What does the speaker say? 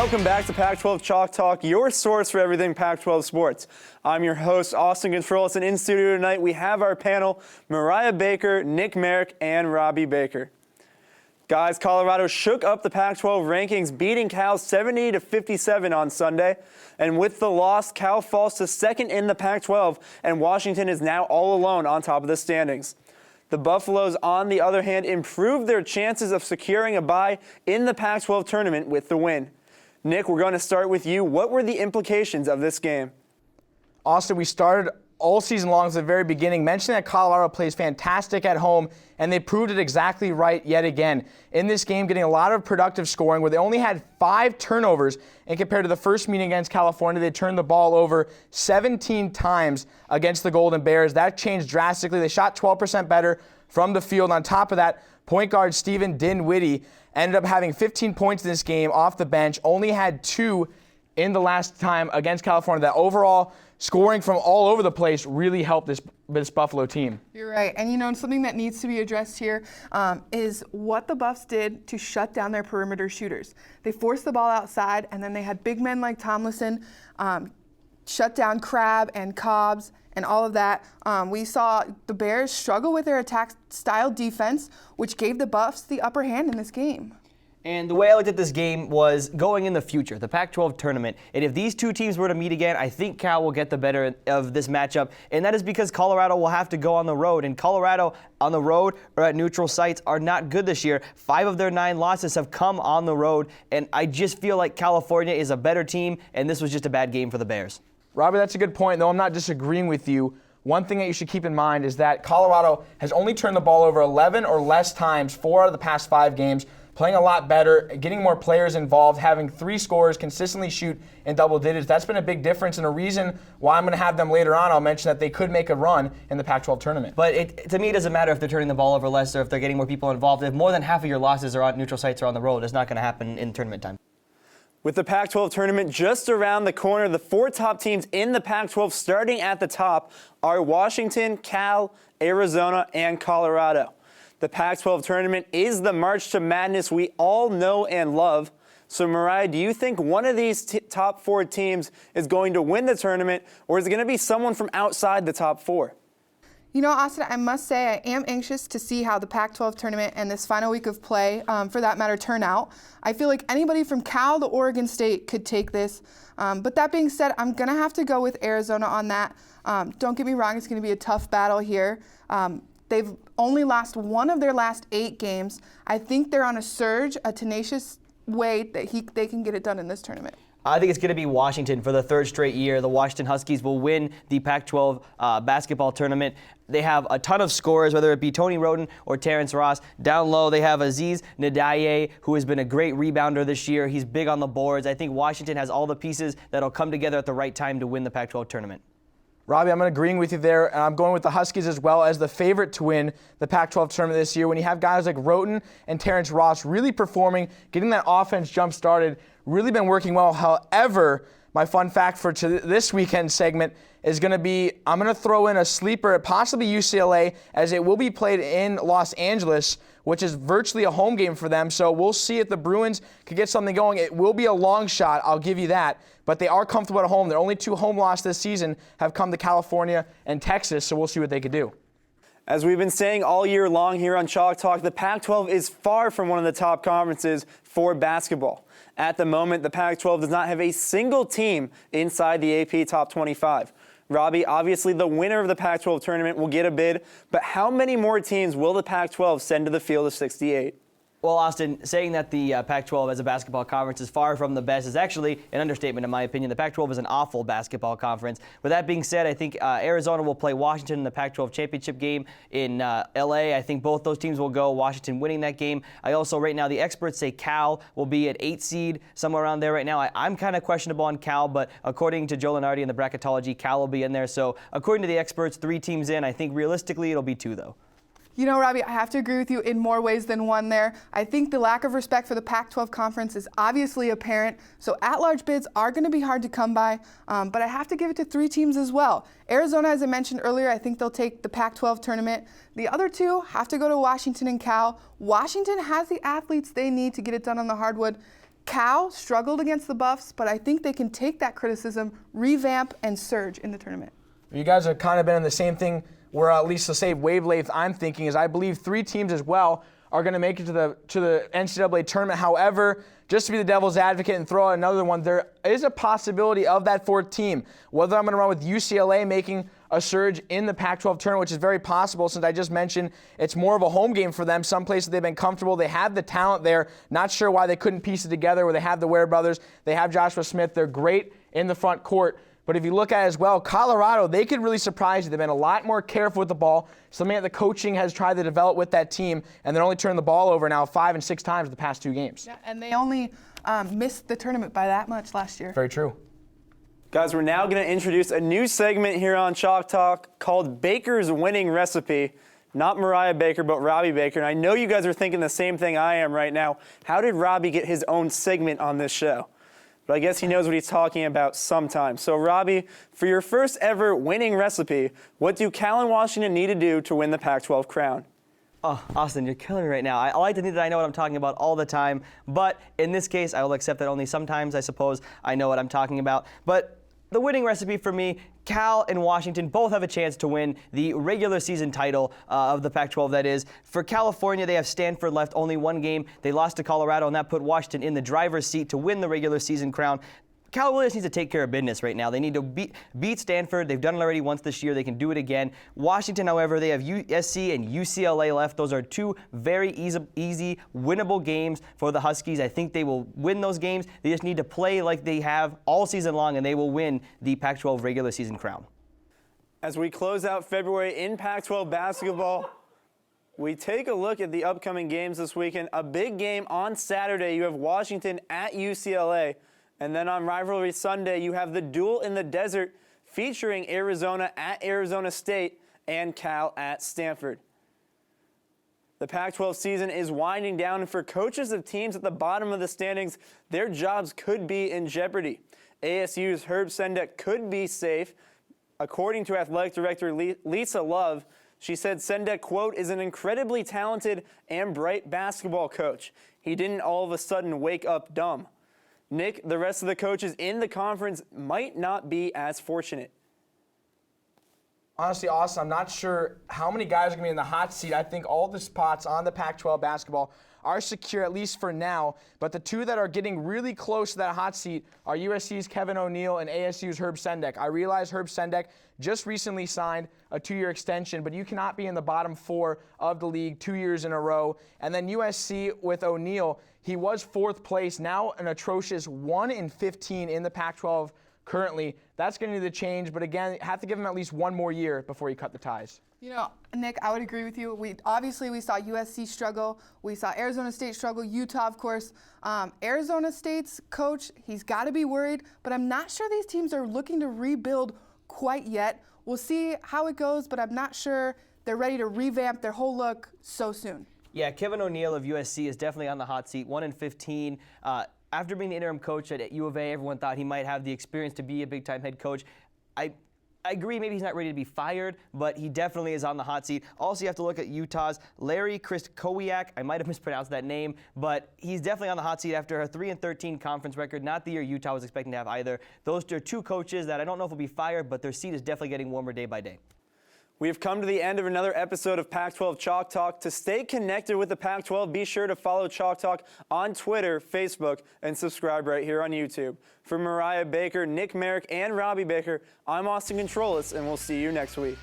Welcome back to Pac-12 Chalk Talk, your source for everything Pac-12 sports. I'm your host, Austin Gonzalez, and in studio tonight we have our panel, Mariah Baker, Nick Merrick, and Robbie Baker. Guys, Colorado shook up the Pac-12 rankings, beating Cal 70-57 on Sunday. And with the loss, Cal falls to second in the Pac-12, and Washington is now all alone on top of the standings. The Buffaloes, on the other hand, improved their chances of securing a bye in the Pac-12 tournament with the win. Nick, we're going to start with you. What were the implications of this game? Austin, we started all season long at the very beginning, mentioning that Colorado plays fantastic at home, and they proved it exactly right yet again. In this game, getting a lot of productive scoring where they only had 5 turnovers, and compared to the first meeting against California, they turned the ball over 17 times against the Golden Bears. That changed drastically. They shot 12% better from the field. On top of that, point guard Stephen Dinwiddie ended up having 15 points in this game off the bench, only had 2 in the last time against California. That overall scoring from all over the place really helped this Buffalo team. You're right. And, you know, something that needs to be addressed here is what the Buffs did to shut down their perimeter shooters. They forced the ball outside, and then they had big men like Tomlinson shut down Crabbe and Cobbs and all of that. We saw the Bears struggle with their attack-style defense, which gave the Buffs the upper hand in this game. And the way I looked at this game was going in the future, the Pac-12 tournament. And if these two teams were to meet again, I think Cal will get the better of this matchup. And that is because Colorado will have to go on the road. And Colorado on the road or at neutral sites are not good this year. 5 of their 9 losses have come on the road. And I just feel like California is a better team, and this was just a bad game for the Bears. Robbie, that's a good point, though I'm not disagreeing with you. One thing that you should keep in mind is that Colorado has only turned the ball over 11 or less times 4 out of the past 5 games, playing a lot better, getting more players involved, having 3 scorers consistently shoot in double digits. That's been a big difference, and a reason why I'm going to have them later on. I'll mention that they could make a run in the Pac-12 tournament. But to me, it doesn't matter if they're turning the ball over less or if they're getting more people involved. If more than half of your losses are on neutral sites or on the road, it's not going to happen in tournament time. With the Pac-12 tournament just around the corner, the 4 top teams in the Pac-12 starting at the top are Washington, Cal, Arizona, and Colorado. The Pac-12 tournament is the March to Madness we all know and love. So, Mariah, do you think one of these top 4 teams is going to win the tournament, or is it going to be someone from outside the top 4? You know, Austin, I must say I am anxious to see how the Pac-12 tournament and this final week of play, for that matter, turn out. I feel like anybody from Cal to Oregon State could take this. But that being said, I'm going to have to go with Arizona on that. Don't get me wrong, it's going to be a tough battle here. They've only lost 1 of their last 8 games. I think they're on a surge, a tenacious way that they can get it done in this tournament. I think it's going to be Washington for the 3rd straight year. The Washington Huskies will win the Pac-12 basketball tournament. They have a ton of scorers, whether it be Tony Roden or Terrence Ross. Down low, they have Aziz Ndiaye, who has been a great rebounder this year. He's big on the boards. I think Washington has all the pieces that'll come together at the right time to win the Pac-12 tournament. Robbie, I'm agreeing with you there, and I'm going with the Huskies as well as the favorite to win the Pac-12 tournament this year. When you have guys like Roten and Terrence Ross really performing, getting that offense jump-started, really been working well. However, my fun fact for this weekend segment is going to be, I'm going to throw in a sleeper at possibly UCLA, as it will be played in Los Angeles, which is virtually a home game for them. So we'll see if the Bruins could get something going. It will be a long shot, I'll give you that. But they are comfortable at home. Their only 2 home losses this season have come to California and Texas, so we'll see what they could do. As we've been saying all year long here on Chalk Talk, the Pac-12 is far from one of the top conferences for basketball. At the moment, the Pac-12 does not have a single team inside the AP Top 25. Robbie, obviously the winner of the Pac-12 tournament will get a bid, but how many more teams will the Pac-12 send to the field of 68? Well, Austin, saying that the Pac-12 as a basketball conference is far from the best is actually an understatement in my opinion. The Pac-12 is an awful basketball conference. With that being said, I think Arizona will play Washington in the Pac-12 championship game in L.A. I think both those teams will go, Washington winning that game. I also, right now, the experts say Cal will be at 8 seed, somewhere around there right now. I'm kind of questionable on Cal, but according to Joe Lenardi and the bracketology, Cal will be in there. So according to the experts, 3 teams in. I think realistically it'll be 2, though. You know, Robbie, I have to agree with you in more ways than one there. I think the lack of respect for the Pac-12 conference is obviously apparent, so at-large bids are going to be hard to come by, but I have to give it to 3 teams as well. Arizona, as I mentioned earlier, I think they'll take the Pac-12 tournament. The other 2 have to go to Washington and Cal. Washington has the athletes they need to get it done on the hardwood. Cal struggled against the Buffs, but I think they can take that criticism, revamp, and surge in the tournament. You guys have kind of been in the same thing where at least the same wavelength I'm thinking is I believe 3 teams as well are going to make it to the NCAA tournament. However, just to be the devil's advocate and throw out another one, there is a possibility of that 4th team. Whether I'm going to run with UCLA making a surge in the Pac-12 tournament, which is very possible since I just mentioned it's more of a home game for them. Some places they've been comfortable. They have the talent there. Not sure why they couldn't piece it together where they have the Ware brothers. They have Joshua Smith. They're great in the front court. But if you look at it as well, Colorado, they could really surprise you. They've been a lot more careful with the ball. Something that the coaching has tried to develop with that team, and they're only turning the ball over now 5 and 6 times the past 2 games. Yeah, and they only missed the tournament by that much last year. Very true. Guys, we're now going to introduce a new segment here on Chalk Talk called Baker's Winning Recipe. Not Mariah Baker, but Robbie Baker. And I know you guys are thinking the same thing I am right now. How did Robbie get his own segment on this show? But I guess he knows what he's talking about sometimes. So, Robbie, for your first ever winning recipe, what do Cal and Washington need to do to win the Pac-12 crown? Oh, Austin, you're killing me right now. I like to think that I know what I'm talking about all the time, but in this case, I will accept that only sometimes, I suppose, I know what I'm talking about. But the winning recipe for me, Cal and Washington both have a chance to win the regular season title of the Pac-12, that is. For California, they have Stanford left, only 1 game. They lost to Colorado, and that put Washington in the driver's seat to win the regular season crown. Cal Williams needs to take care of business right now. They need to beat Stanford. They've done it already once this year. They can do it again. Washington, however, they have USC and UCLA left. Those are 2 very easy, winnable games for the Huskies. I think they will win those games. They just need to play like they have all season long, and they will win the Pac-12 regular season crown. As we close out February in Pac-12 basketball, we take a look at the upcoming games this weekend. A big game on Saturday. You have Washington at UCLA. And then on Rivalry Sunday, you have the duel in the desert featuring Arizona at Arizona State and Cal at Stanford. The Pac-12 season is winding down, and for coaches of teams at the bottom of the standings, their jobs could be in jeopardy. ASU's Herb Sendek could be safe. According to Athletic Director Lisa Love, she said Sendek, quote, is an incredibly talented and bright basketball coach. He didn't all of a sudden wake up dumb. Nick, the rest of the coaches in the conference might not be as fortunate. Honestly, Austin, I'm not sure how many guys are going to be in the hot seat. I think all the spots on the Pac-12 basketball are secure, at least for now. But the 2 that are getting really close to that hot seat are USC's Kevin O'Neal and ASU's Herb Sendek. I realize Herb Sendek just recently signed a 2-year extension, but you cannot be in the bottom 4 of the league 2 years in a row. And then USC with O'Neal, he was 4th place, now an atrocious 1-15 in the Pac-12 currently. That's going to need to change, but again, have to give him at least 1 more year before you cut the ties. You know, Nick, I would agree with you. We saw USC struggle. We saw Arizona State struggle. Utah, of course. Arizona State's coach, he's got to be worried, but I'm not sure these teams are looking to rebuild quite yet. We'll see how it goes, but I'm not sure they're ready to revamp their whole look so soon. Yeah, Kevin O'Neal of USC is definitely on the hot seat, 1-15. After being the interim coach at U of A, everyone thought he might have the experience to be a big-time head coach. I agree, maybe he's not ready to be fired, but he definitely is on the hot seat. Also, you have to look at Utah's Larry Krystkowiak. I might have mispronounced that name, but he's definitely on the hot seat after a 3-13 conference record, not the year Utah was expecting to have either. Those are 2 coaches that I don't know if will be fired, but their seat is definitely getting warmer day by day. We have come to the end of another episode of Pac-12 Chalk Talk. To stay connected with the Pac-12, be sure to follow Chalk Talk on Twitter, Facebook, and subscribe right here on YouTube. For Mariah Baker, Nick Merrick, and Robbie Baker, I'm Austin Controlis, and we'll see you next week.